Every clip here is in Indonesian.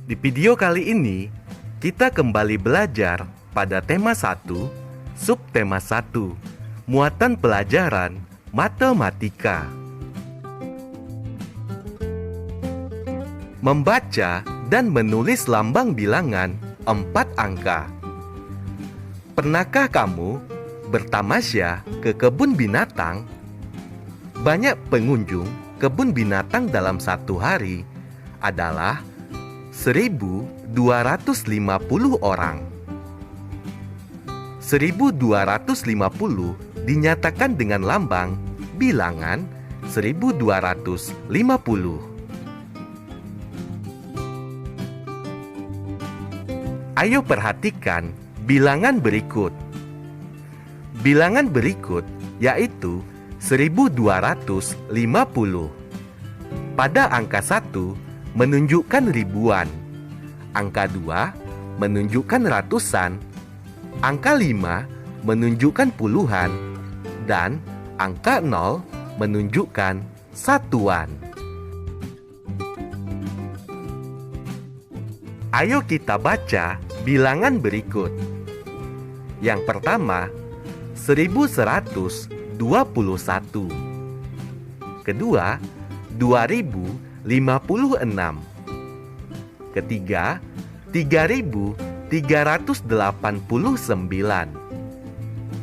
Di video kali ini, kita kembali belajar pada tema 1, subtema 1, muatan pelajaran matematika. Membaca dan menulis lambang bilangan 4 angka. Pernahkah kamu bertamasya ke kebun binatang? Banyak pengunjung kebun binatang dalam satu hari adalah 1.250 orang. 1.250 dinyatakan dengan lambang bilangan 1.250. Ayo perhatikan bilangan berikut. Bilangan berikut yaitu 1.250. Pada angka 1 menunjukkan ribuan, angka 2 menunjukkan ratusan, angka 5 menunjukkan puluhan, dan angka 0 menunjukkan satuan. Ayo kita baca bilangan berikut. Yang pertama, 1.121. Kedua, 2.056. Ketiga, 3.389.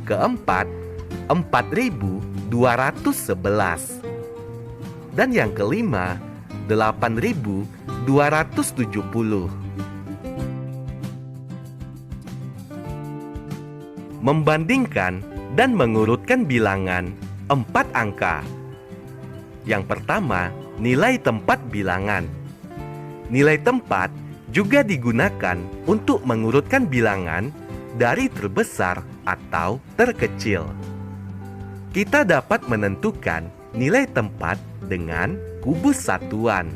Keempat, 4.211. Dan yang kelima, 8.270. Membandingkan dan mengurutkan bilangan 4 angka. Yang pertama, nilai tempat bilangan. Nilai tempat juga digunakan untuk mengurutkan bilangan dari terbesar atau terkecil. Kita dapat menentukan nilai tempat dengan kubus satuan.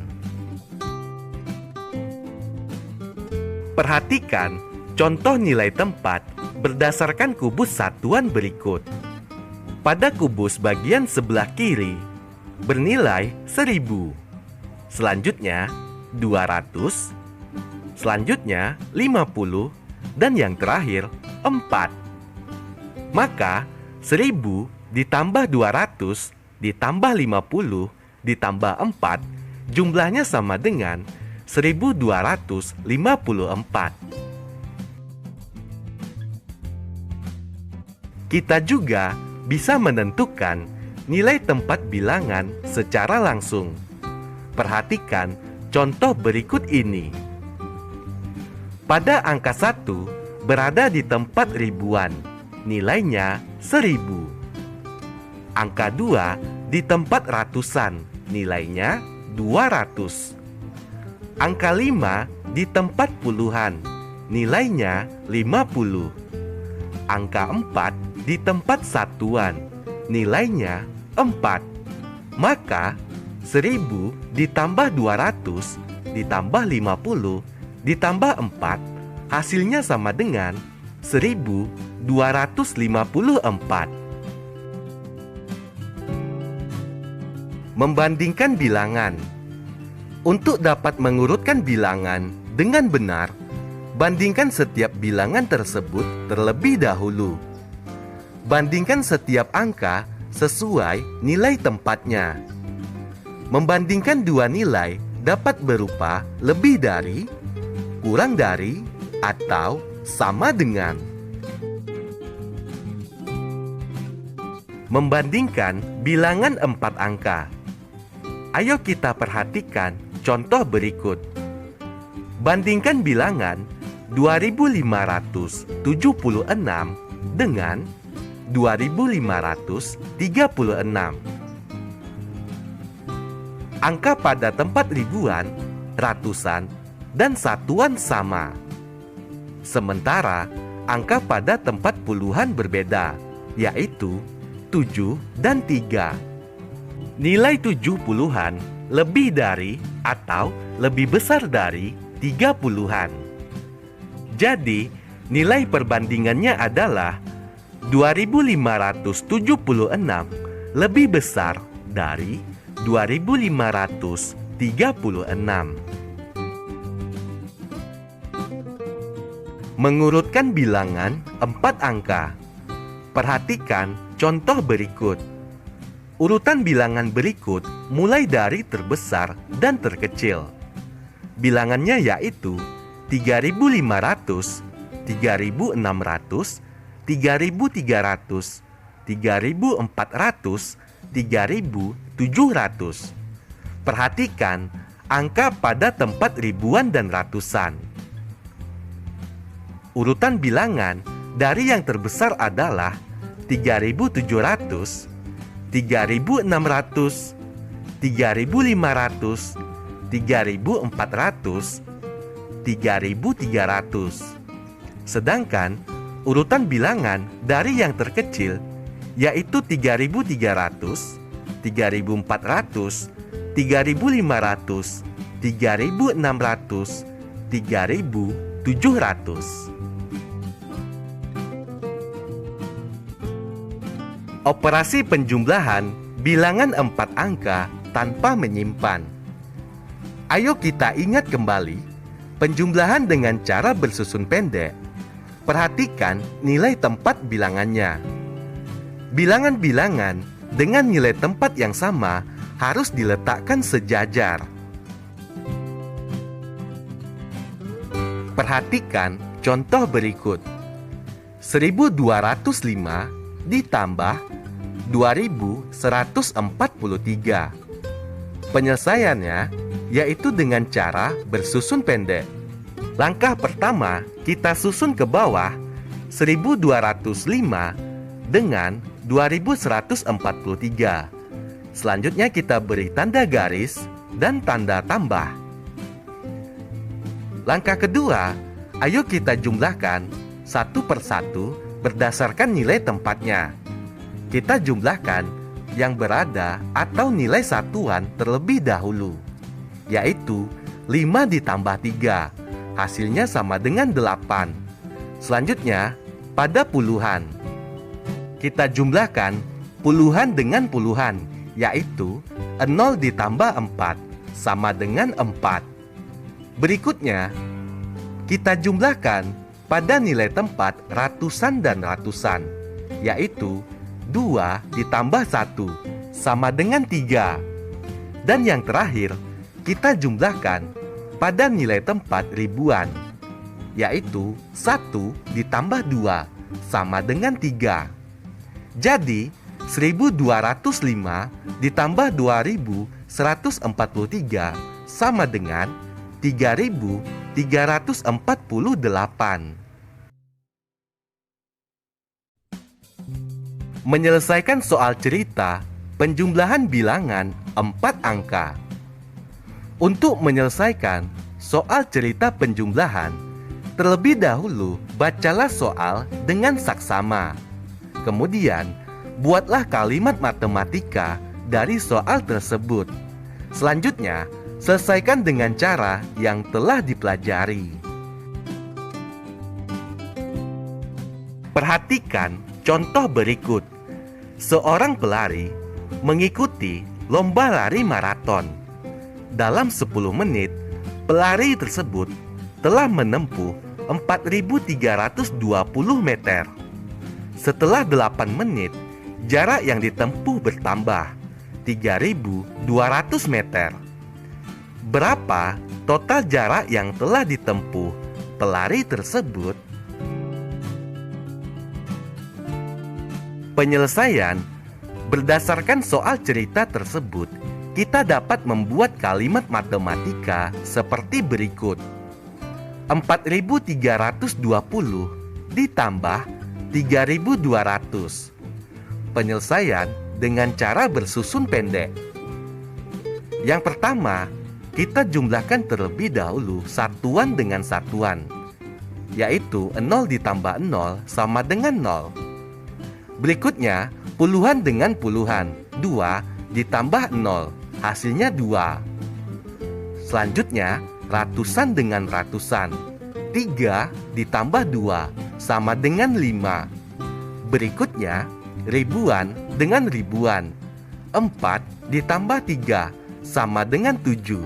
Perhatikan contoh nilai tempat berdasarkan kubus satuan berikut. Pada kubus bagian sebelah kiri bernilai 1.000. Selanjutnya 200. Selanjutnya 50. Dan yang terakhir 4. Maka 1.000 ditambah 200 ditambah 50 ditambah 4 jumlahnya sama dengan 1.254. Kita juga bisa menentukan nilai tempat bilangan secara langsung. Perhatikan contoh berikut ini. Pada angka 1 berada di tempat ribuan, nilainya 1.000. Angka 2 di tempat ratusan, nilainya 200. Angka 5 di tempat puluhan, nilainya 50. Angka 4 di tempat satuan, nilainya 4. Maka 1.000 ditambah 200 ditambah 50 ditambah 4 hasilnya sama dengan 1.254. Membandingkan bilangan. Untuk dapat mengurutkan bilangan dengan benar, bandingkan setiap bilangan tersebut terlebih dahulu. Bandingkan setiap angka sesuai nilai tempatnya. Membandingkan dua nilai dapat berupa lebih dari, kurang dari, atau sama dengan. Membandingkan bilangan 4 angka. Ayo kita perhatikan contoh berikut. Bandingkan bilangan 2.576 dengan 2.536. Angka pada tempat ribuan, ratusan, dan satuan sama. Sementara angka pada tempat puluhan berbeda, yaitu 7 dan 3. Nilai 7 puluhan lebih dari atau lebih besar dari 3 puluhan. Jadi, nilai perbandingannya adalah 2.576 lebih besar dari 2.536. Mengurutkan bilangan 4 angka. Perhatikan contoh berikut. Urutan bilangan berikut mulai dari terbesar dan terkecil. Bilangannya yaitu 3.500, 3.600, 3.300, 3.400, 3.700. Perhatikan angka pada tempat ribuan dan ratusan. Urutan bilangan dari yang terbesar adalah 3.700, 3.600, 3.500, 3.400, 3.300. Sedangkan urutan bilangan dari yang terkecil yaitu 3.300, 3.400, 3.500, 3.600, 3.700. Operasi penjumlahan bilangan 4 angka tanpa menyimpan. Ayo kita ingat kembali penjumlahan dengan cara bersusun pendek. Perhatikan nilai tempat bilangannya. Bilangan-bilangan dengan nilai tempat yang sama harus diletakkan sejajar. Perhatikan contoh berikut. 1.205 ditambah 2.143. Penyelesaiannya yaitu dengan cara bersusun pendek. Langkah pertama, kita susun ke bawah 1.205 dengan 2.143. Selanjutnya kita beri tanda garis dan tanda tambah. Langkah kedua, ayo kita jumlahkan satu persatu berdasarkan nilai tempatnya. Kita jumlahkan yang berada atau nilai satuan terlebih dahulu, yaitu 5 ditambah 3. Hasilnya sama dengan 8. Selanjutnya, pada puluhan. Kita jumlahkan puluhan dengan puluhan, yaitu 0 ditambah 4 sama dengan 4. Berikutnya, kita jumlahkan pada nilai tempat ratusan dan ratusan, yaitu 2 ditambah 1 sama dengan 3. Dan yang terakhir, kita jumlahkan pada nilai tempat ribuan, yaitu 1 ditambah 2 sama dengan 3. Jadi, 1.205 ditambah 2.143 sama dengan 3.348. Menyelesaikan soal cerita penjumlahan bilangan 4 angka. Untuk menyelesaikan soal cerita penjumlahan, terlebih dahulu bacalah soal dengan saksama. Kemudian, buatlah kalimat matematika dari soal tersebut. Selanjutnya, selesaikan dengan cara yang telah dipelajari. Perhatikan contoh berikut. Seorang pelari mengikuti lomba lari maraton. Dalam 10 menit, pelari tersebut telah menempuh 4.320 meter. Setelah 8 menit, jarak yang ditempuh bertambah 3.200 meter. Berapa total jarak yang telah ditempuh pelari tersebut? Penyelesaian berdasarkan soal cerita tersebut, kita dapat membuat kalimat matematika seperti berikut. 4.320 ditambah 3.200. Penyelesaian dengan cara bersusun pendek. Yang pertama, kita jumlahkan terlebih dahulu satuan dengan satuan, yaitu 0 ditambah 0 sama dengan 0. Berikutnya, puluhan dengan puluhan, 2 ditambah 0, hasilnya 2. Selanjutnya, ratusan dengan ratusan, 3 ditambah 2 sama dengan 5. Berikutnya, ribuan dengan ribuan, 4 ditambah 3 sama dengan 7.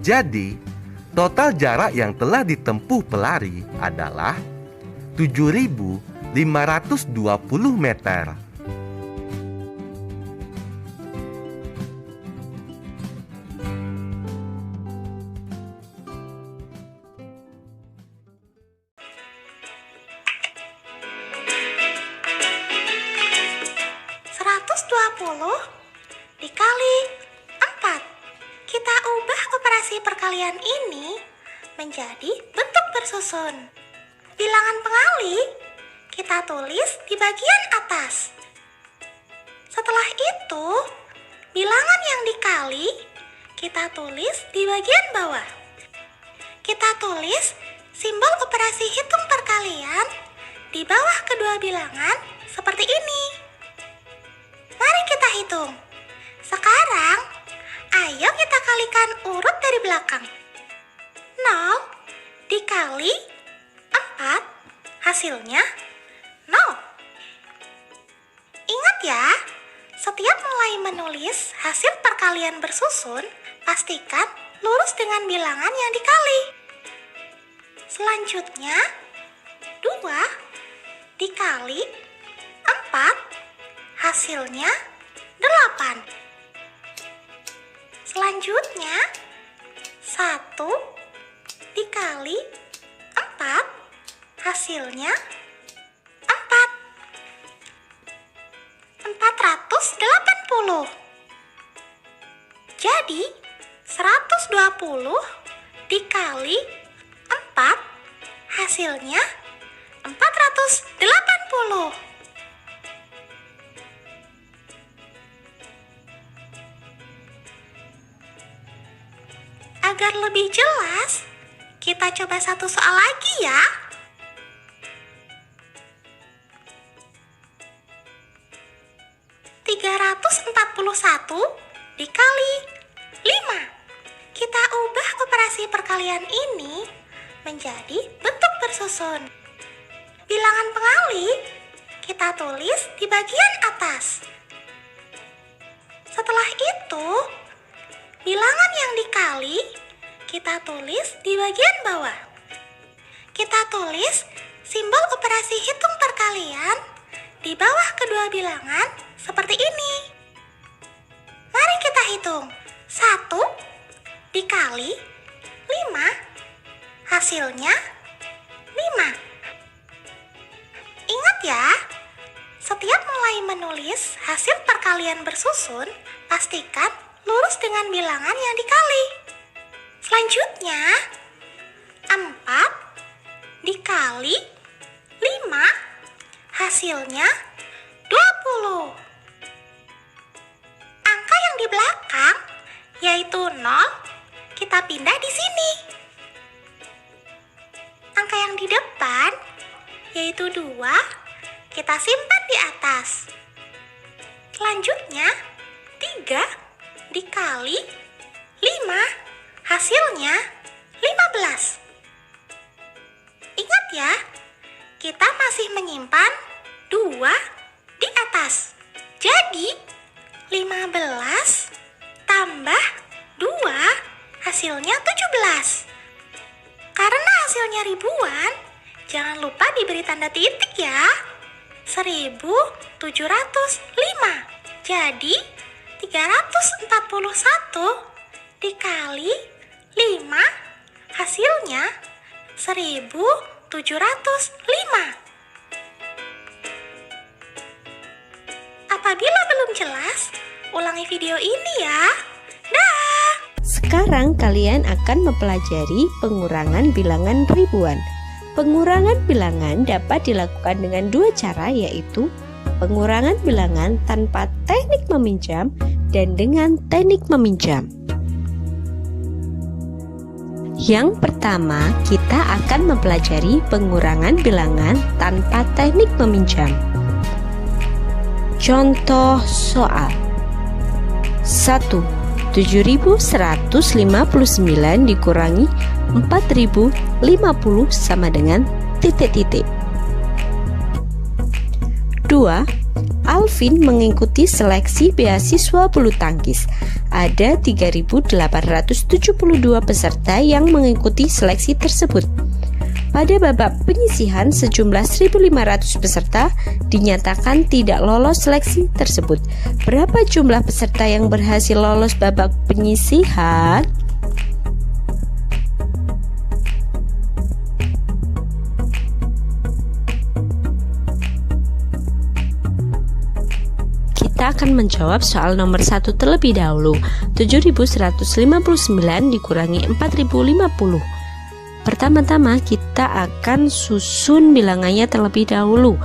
Jadi, Total jarak yang telah ditempuh pelari adalah 7.520 meter. Dikali 4. Kita ubah operasi perkalian ini menjadi bentuk bersusun. Bilangan pengali kita tulis di bagian atas. Setelah itu, bilangan yang dikali kita tulis di bagian bawah. Kita tulis simbol operasi hitung perkalian di bawah kedua bilangan seperti ini. Mari kita hitung. Sekarang, ayo kita kalikan urut dari belakang. 0 dikali 4, hasilnya 0. Ingat ya, setiap mulai menulis hasil perkalian bersusun, pastikan lurus dengan bilangan yang dikali. Selanjutnya, 2 dikali 4, hasilnya 8. Selanjutnya, 1 dikali 4, hasilnya 4. 480. Jadi, 120 dikali 4, hasilnya 480. Agar lebih jelas, kita coba satu soal lagi ya. (341 dikali 5). Kita ubah operasi perkalian ini menjadi bentuk bersusun. Bilangan pengali kita tulis di bagian atas. Setelah itu, bilangan yang dikali kita tulis di bagian bawah. Kita tulis simbol operasi hitung perkalian di bawah kedua bilangan seperti ini. Mari kita hitung. 1 dikali 5, hasilnya 5. Ingat ya, setiap mulai menulis hasil perkalian bersusun, pastikan lurus dengan bilangan yang dikali. Selanjutnya, 4 dikali 5, hasilnya 20. Angka yang di belakang, yaitu 0, kita pindah di sini. Angka yang di depan, yaitu 2, kita simpan di atas. Selanjutnya, 3 dikali 5, hasilnya 15. Ingat ya, kita masih menyimpan 2 di atas. Jadi, 15 tambah 2, hasilnya 17. Karena hasilnya ribuan, jangan lupa diberi tanda titik ya. 1705. Jadi, 341 dikali 5, hasilnya 1705. Apabila belum jelas, ulangi video ini ya. Dah. Sekarang kalian akan mempelajari pengurangan bilangan ribuan. Pengurangan bilangan dapat dilakukan dengan dua cara, yaitu pengurangan bilangan tanpa teknik meminjam dan dengan teknik meminjam. Yang pertama, kita akan mempelajari pengurangan bilangan tanpa teknik meminjam. Contoh soal 1. 7.159 dikurangi 4.050 sama dengan titik-titik. 2. Alvin mengikuti seleksi beasiswa bulu tangkis. Ada 3.872 peserta yang mengikuti seleksi tersebut. Pada babak penyisihan, sejumlah 1.500 peserta dinyatakan tidak lolos seleksi tersebut. Berapa jumlah peserta yang berhasil lolos babak penyisihan? Kita akan menjawab soal nomor 1 terlebih dahulu. 7.159 dikurangi 4.050. Pertama-tama kita akan susun bilangannya terlebih dahulu.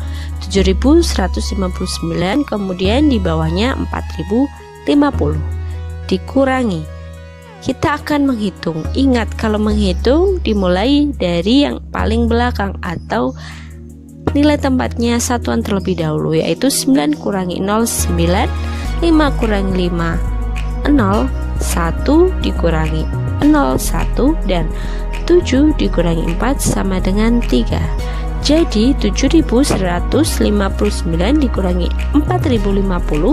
7.159 kemudian di bawahnya 4.050 dikurangi. Kita akan menghitung. Ingat, kalau menghitung dimulai dari yang paling belakang atau nilai tempatnya satuan terlebih dahulu, yaitu 9 kurangi 0 9, 5 kurangi 5 0, 1 dikurangi 0 1, dan 7 dikurangi 4 sama dengan 3. Jadi 7.159 dikurangi 4.050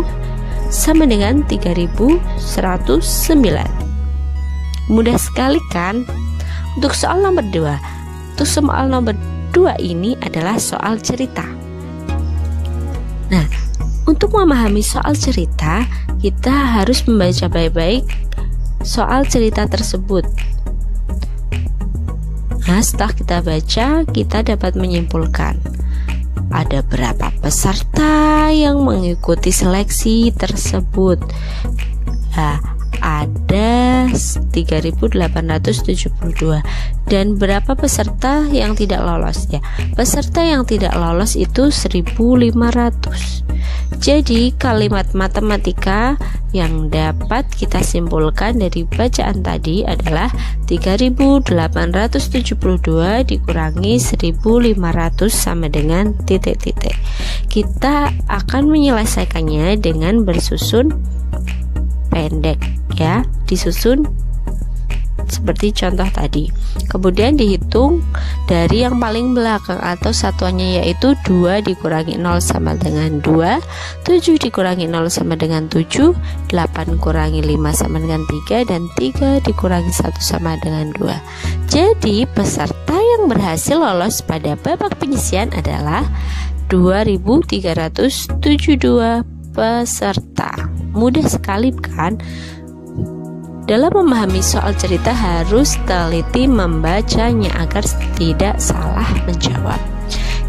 sama dengan 3.109. Mudah sekali kan? Untuk soal nomor 2. Untuk soal nomor 2 ini adalah soal cerita. Nah, untuk memahami soal cerita, kita harus membaca baik-baik soal cerita tersebut. Nah, setelah kita baca, kita dapat menyimpulkan ada berapa peserta yang mengikuti seleksi tersebut. Nah, ada 3.872. Dan berapa peserta yang tidak lolos? Ya, peserta yang tidak lolos itu 1.500. Jadi kalimat matematika yang dapat kita simpulkan dari bacaan tadi adalah 3.872 dikurangi 1.500 sama dengan titik-titik. Kita akan menyelesaikannya dengan bersusun pendek, ya, disusun seperti contoh tadi. Kemudian dihitung dari yang paling belakang atau satuannya, yaitu 2 dikurangi 0 sama dengan 2, 7 dikurangi 0 sama dengan 7, 8 kurangi 5 sama dengan 3, dan 3 dikurangi 1 sama dengan 2. Jadi peserta yang berhasil lolos pada babak penyisihan adalah 2.372 peserta. Mudah sekali kan? Dalam memahami soal cerita harus teliti membacanya agar tidak salah menjawab.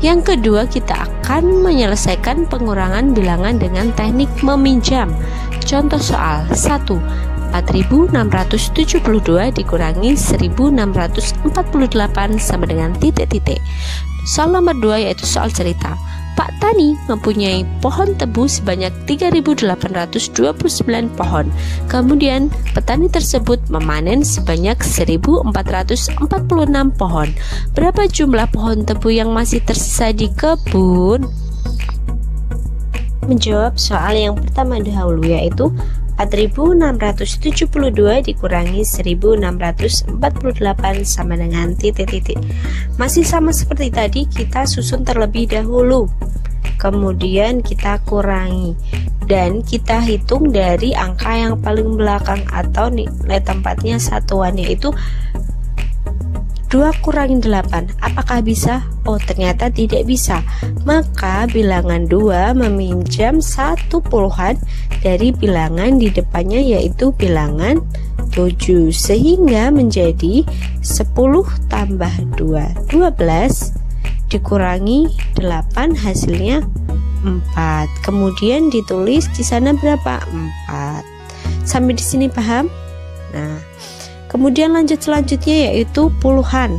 Yang kedua, kita akan menyelesaikan pengurangan bilangan dengan teknik meminjam. Contoh soal 1. 4.672 dikurangi 1.648 sama dengan titik-titik. Soal nomor 2 yaitu soal cerita. Pak Tani mempunyai pohon tebu sebanyak 3.829 pohon. Kemudian petani tersebut memanen sebanyak 1.446 pohon. Berapa jumlah pohon tebu yang masih tersisa di kebun? Menjawab soal yang pertama dahulu, yaitu 4.672 dikurangi 1.648 sama dengan titik-titik. Masih sama seperti tadi, kita susun terlebih dahulu, kemudian kita kurangi, dan kita hitung dari angka yang paling belakang atau nilai tempatnya satuan, yaitu 2 kurangi 8. Apakah bisa? Oh, ternyata tidak bisa. Maka bilangan 2 meminjam 1 puluhan dari bilangan di depannya, yaitu bilangan 7, sehingga menjadi 10 tambah 2 12 dikurangi 8 hasilnya 4. Kemudian ditulis di sana berapa? 4. Sampai di sini paham? Nah, kemudian lanjut selanjutnya yaitu puluhan.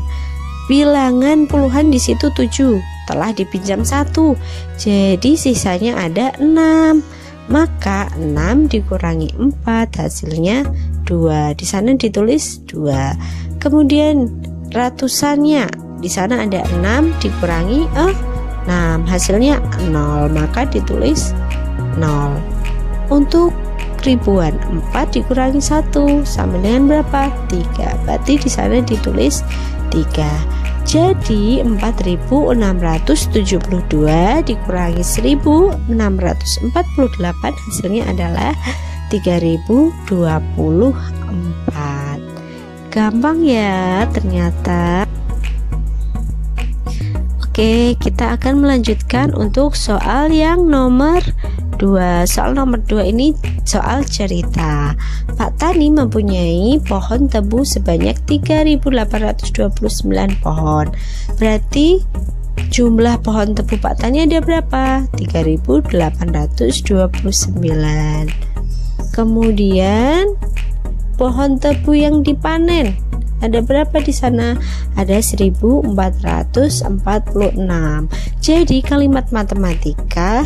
Bilangan puluhan di situ 7, telah dipinjam 1. Jadi sisanya ada 6. Maka 6 dikurangi 4 hasilnya 2. Di sana ditulis 2. Kemudian ratusannya, di sana ada 6 dikurangi 6 hasilnya 0, maka ditulis 0. Untuk ribuan, 4 dikurangi 1 sama dengan berapa? 3. Berarti di sana ditulis 3. Jadi 4.672 dikurangi 1.648 hasilnya adalah 3.024. Gampang ya ternyata. Oke, kita akan melanjutkan untuk soal yang nomor 2. Soal nomor 2 ini soal cerita. Pak Tani mempunyai pohon tebu sebanyak 3.829 pohon. Berarti jumlah pohon tebu Pak Tani ada berapa? 3.829. Kemudian pohon tebu yang dipanen ada berapa di sana? Ada 1.446. Jadi kalimat matematika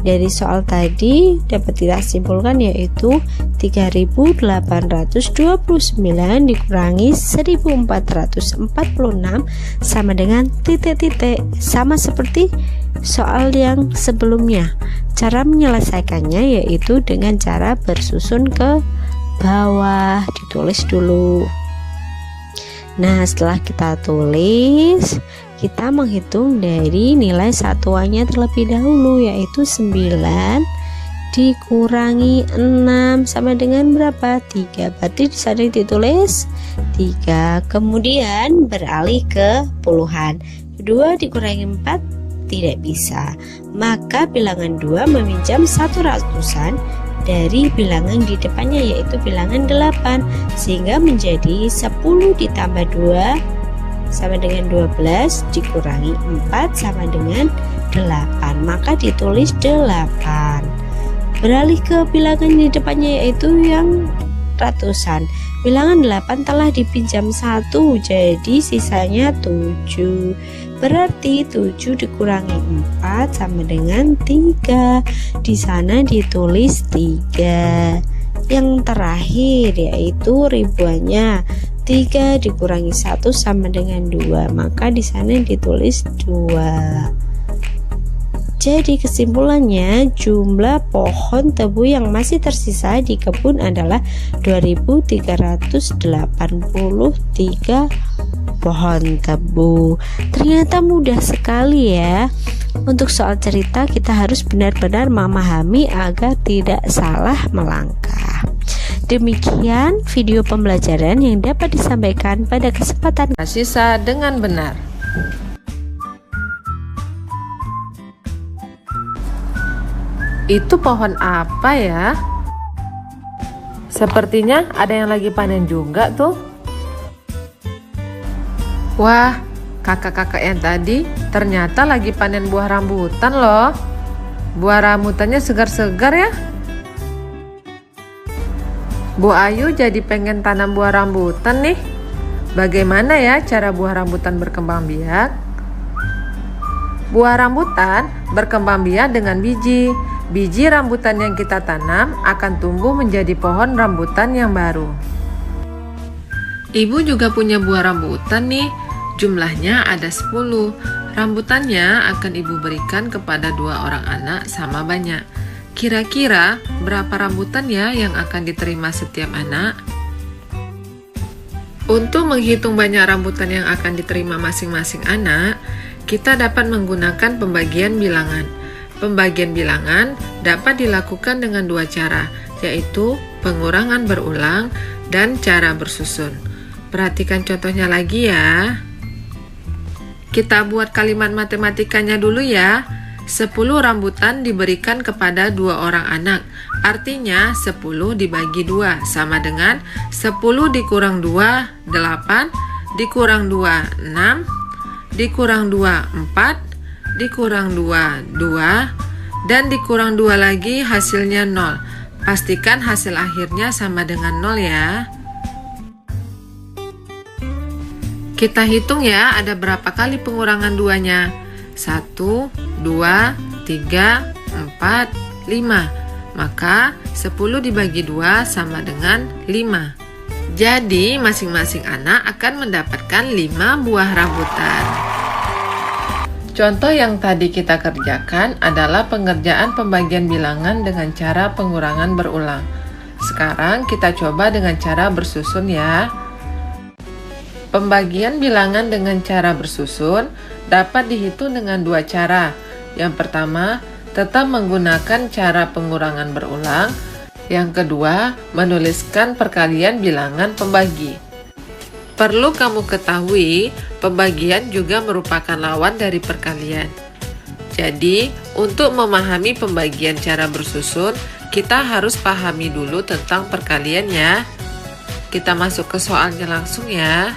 dari soal tadi dapat kita simpulkan yaitu 3.829 dikurangi 1.446 sama dengan titik-titik, sama seperti soal yang sebelumnya. Cara menyelesaikannya yaitu dengan cara bersusun ke bawah, ditulis dulu. Nah, setelah kita tulis, kita menghitung dari nilai satuannya terlebih dahulu, yaitu 9 dikurangi 6 sama dengan berapa? 3. Berarti di sana ditulis 3. Kemudian beralih ke puluhan. 2 dikurangi 4 tidak bisa. Maka bilangan 2 meminjam 1/100-an dari bilangan di depannya, yaitu bilangan 8, sehingga menjadi 10 ditambah 2 sama dengan 12 dikurangi 4 sama dengan 8, maka ditulis 8. Beralih ke bilangan di depannya yaitu yang ratusan. Bilangan 8 telah dipinjam 1, jadi sisanya 7. Berarti 7 dikurangi 4 sama dengan 3. Di sana ditulis 3. Yang terakhir yaitu ribuannya. 3 dikurangi 1 sama dengan 2. Maka di sana ditulis 2. Jadi kesimpulannya jumlah pohon tebu yang masih tersisa di kebun adalah 2.383 pohon tebu. Ternyata mudah sekali ya. Untuk soal cerita kita harus benar-benar memahami agar tidak salah melangkah. Demikian video pembelajaran yang dapat disampaikan pada kesempatan sisa dengan benar. Itu pohon apa ya? Sepertinya ada yang lagi panen juga tuh. Wah, kakak-kakak yang tadi ternyata lagi panen buah rambutan loh. Buah rambutannya segar-segar ya. Bu Ayu jadi pengen tanam buah rambutan nih. Bagaimana ya cara buah rambutan berkembang biak? Buah rambutan berkembang biak dengan biji. Biji rambutan yang kita tanam akan tumbuh menjadi pohon rambutan yang baru. Ibu juga punya buah rambutan nih. Jumlahnya ada 10. Rambutannya akan ibu berikan kepada 2 orang anak sama banyak. Kira-kira berapa rambutan ya yang akan diterima setiap anak? Untuk menghitung banyak rambutan yang akan diterima masing-masing anak, kita dapat menggunakan pembagian bilangan. Pembagian bilangan dapat dilakukan dengan 2 cara, yaitu pengurangan berulang dan cara bersusun. Perhatikan contohnya lagi ya. Kita buat kalimat matematikanya dulu ya. 10 rambutan diberikan kepada 2 orang anak. Artinya 10 dibagi 2 sama dengan 10 dikurang 2, 8, dikurang 2, 6, dikurang 2, 4, dikurang 2, 2, dan dikurang 2 lagi hasilnya 0. Pastikan hasil akhirnya sama dengan 0 ya. Kita hitung ya ada berapa kali pengurangan 2-nya. 1, 2, 3, 4, 5. Maka 10 dibagi 2 sama dengan 5. Jadi masing-masing anak akan mendapatkan 5 buah rambutan. Contoh yang tadi kita kerjakan adalah pengerjaan pembagian bilangan dengan cara pengurangan berulang. Sekarang kita coba dengan cara bersusun ya. Pembagian bilangan dengan cara bersusun dapat dihitung dengan dua cara. Yang pertama, tetap menggunakan cara pengurangan berulang. Yang kedua, menuliskan perkalian bilangan pembagi. Perlu kamu ketahui, pembagian juga merupakan lawan dari perkalian. Jadi, untuk memahami pembagian cara bersusun, kita harus pahami dulu tentang perkalian ya. Kita masuk ke soalnya langsung ya.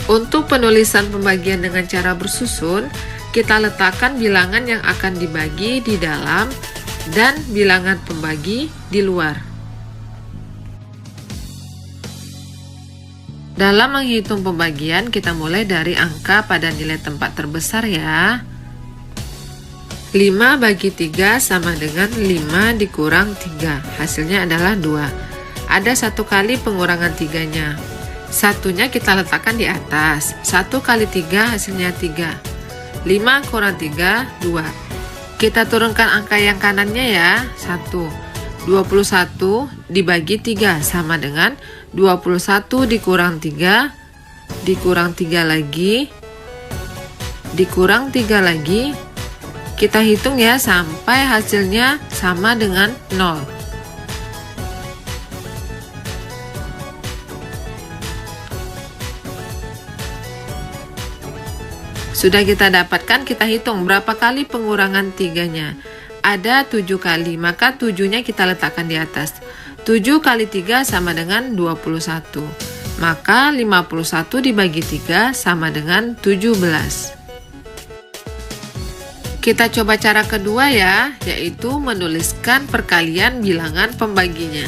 Untuk penulisan pembagian dengan cara bersusun, kita letakkan bilangan yang akan dibagi di dalam dan bilangan pembagi di luar. Dalam menghitung pembagian, kita mulai dari angka pada nilai tempat terbesar ya. 5 bagi 3 sama dengan 5 dikurang 3, hasilnya adalah 2. Ada satu kali pengurangan 3-nya. Satunya kita letakkan di atas. 1 kali 3 hasilnya 3. 5 kurang 3, 2. Kita turunkan angka yang kanannya ya. 1. 21 dibagi 3 sama dengan 21 dikurang 3, dikurang 3 lagi, dikurang 3 lagi. Kita hitung ya sampai hasilnya sama dengan 0. Sudah kita dapatkan, kita hitung berapa kali pengurangan 3-nya. Ada 7 kali, maka 7-nya kita letakkan di atas. 7 kali 3 sama dengan 21. Maka 51 dibagi 3 sama dengan 17. Kita coba cara kedua ya, yaitu menuliskan perkalian bilangan pembaginya.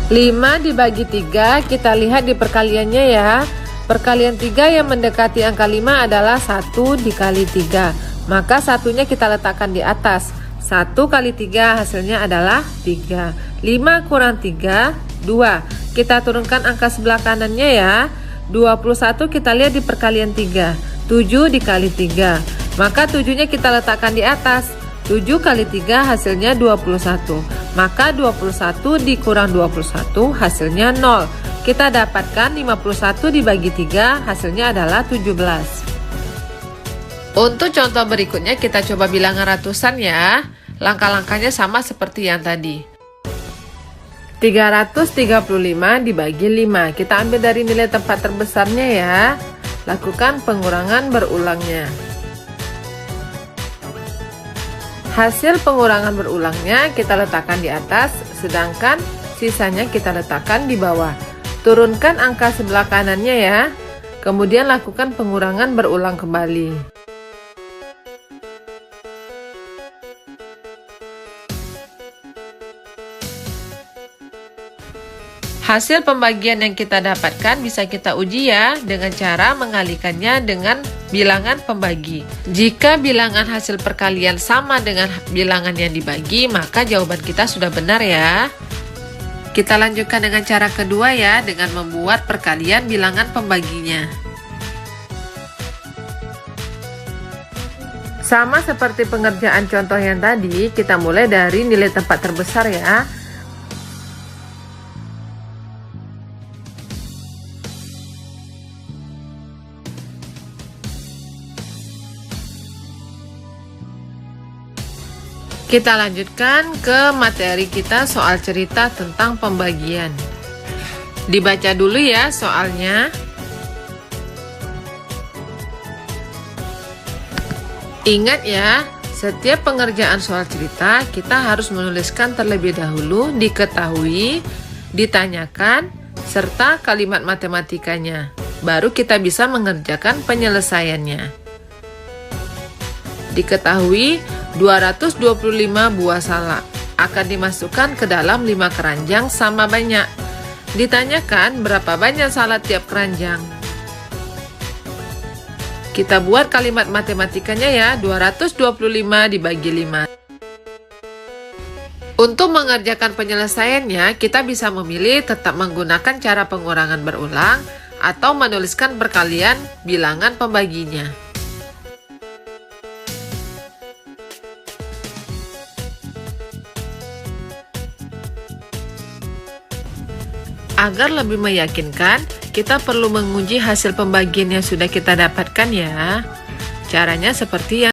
Lima dibagi 3, kita lihat di perkaliannya ya. Perkalian 3 yang mendekati angka 5 adalah 1 dikali 3. Maka satunya kita letakkan di atas. 1 kali 3 hasilnya adalah 3. 5 kurang 3, 2. Kita turunkan angka sebelah kanannya ya. 21 kita lihat di perkalian 3. 7 dikali 3. Maka 7-nya kita letakkan di atas. 7 kali 3 hasilnya 21. Maka 21 dikurang 21 hasilnya 0. Kita dapatkan 51 dibagi 3 hasilnya adalah 17. Untuk contoh berikutnya kita coba bilangan ratusan ya. Langkah-langkahnya sama seperti yang tadi. 335 dibagi 5. Kita ambil dari nilai tempat terbesarnya ya. Lakukan pengurangan berulangnya. Hasil pengurangan berulangnya kita letakkan di atas, sedangkan sisanya kita letakkan di bawah. Turunkan angka sebelah kanannya ya. Kemudian lakukan pengurangan berulang kembali. Hasil pembagian yang kita dapatkan bisa kita uji ya dengan cara mengalikannya dengan bilangan pembagi. Jika bilangan hasil perkalian sama dengan bilangan yang dibagi, maka jawaban kita sudah benar ya. Kita lanjutkan dengan cara kedua ya, dengan membuat perkalian bilangan pembaginya. Sama seperti pengerjaan contoh yang tadi, kita mulai dari nilai tempat terbesar ya. Kita lanjutkan ke materi kita soal cerita tentang pembagian. Dibaca dulu ya soalnya. Ingat ya, setiap pengerjaan soal cerita kita harus menuliskan terlebih dahulu diketahui, ditanyakan, serta kalimat matematikanya. Baru kita bisa mengerjakan penyelesaiannya. Diketahui 225 buah salak akan dimasukkan ke dalam 5 keranjang sama banyak. Ditanyakan berapa banyak salak tiap keranjang. Kita buat kalimat matematikanya ya, 225 dibagi 5. Untuk mengerjakan penyelesaiannya, kita bisa memilih tetap menggunakan cara pengurangan berulang atau menuliskan perkalian bilangan pembaginya. Agar lebih meyakinkan, kita perlu menguji hasil pembagian yang sudah kita dapatkan ya. Caranya seperti yang